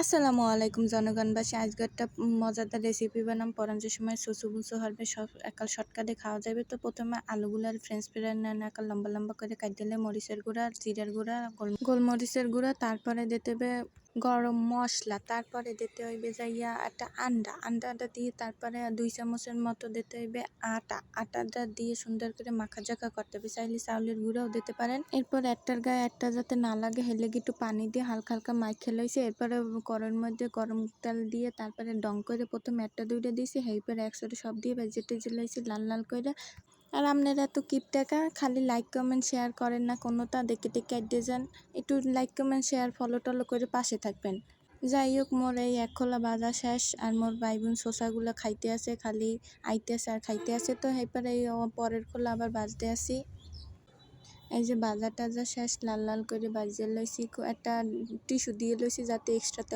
আসসালামু আলাইকুম জনগণবাসী। আজকে একটা মজাদার রেসিপি বানাম পরাঞ্জের সময় সুসু বুসু হবে সব একাল শর্টকাটে খাওয়া যাবে। তো প্রথমে আলুগুলার ফ্রেঞ্চ ফ্রাই নেন একাল লম্বা লম্বা করে কাটে দিলে মরিচের গুঁড়া, জিরার গুঁড়া, গোলমরিচের গুঁড়া, তারপরে দিতে হবে গরম মশলা, তারপরে দিতে হইবে যাইয়া একটা আন্ডাটা দিয়ে তারপরে 2 চামচের মতো দিতে হইবে আটাটা দিয়ে সুন্দর করে মাখা করতে হবে। চাইলে চাউলের গুঁড়াও দিতে পারেন। এরপর একটার গায়ে একটা যাতে না লাগে হেলেগে একটু পানি দিয়ে হালকা হালকা মাইখা লইছে। এরপরে কড়াইয়ের মধ্যে গরম তেল দিয়ে তারপরে ডং করে প্রথমে একটা দুইটা দিয়েছি, এরপরে একসাথে সব দিয়ে ভেজে টেজে লাইছি লাল লাল করে। আর আপনারা তো কিপটাকা খালি লাইক কমেন্ট শেয়ার করেন না, কোনোটা দেখে কাটতে যান। একটু লাইক কমেন্ট শেয়ার ফলো টলো করে পাশে থাকবেন। যাই হোক, মোর এই এক খোলা ভাজা শেষ আর মোর ভাই বোন শসাগুলো খাইতে আছে, খালি আইতেছে আর খাইতে আছে। তো এরপরে এই পরের খোলা আবার ভাজতে আসি। এই যে ভাজা টাজা শেষ, লাল লাল করে ভাজিয়ে লইছি, একটা টিস্যু দিয়ে লইছি যাতে এক্সট্রা